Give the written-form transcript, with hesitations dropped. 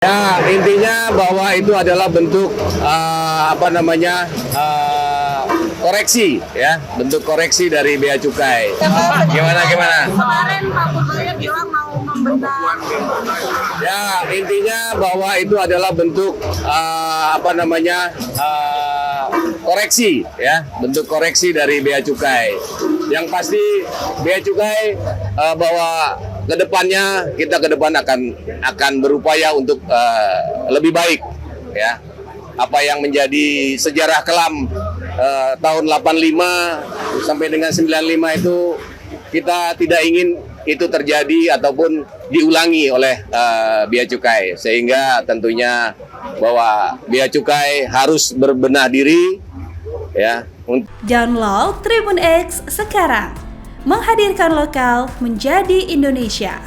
Ya, intinya bahwa itu adalah bentuk koreksi, ya, bentuk koreksi dari Bea Cukai. Gimana? Kemarin Pak Gubernur bilang mau membentuk. Ya, intinya bahwa itu adalah bentuk koreksi, ya, bentuk koreksi dari Bea Cukai. Yang pasti Bea Cukai bahwa kedepannya kita akan berupaya untuk lebih baik, ya. Apa yang menjadi sejarah kelam tahun 85 sampai dengan 95 itu kita tidak ingin itu terjadi ataupun diulangi oleh Bea Cukai, sehingga tentunya bahwa Bea Cukai harus berbenah diri, ya. Download Tribun X sekarang, menghadirkan lokal menjadi Indonesia.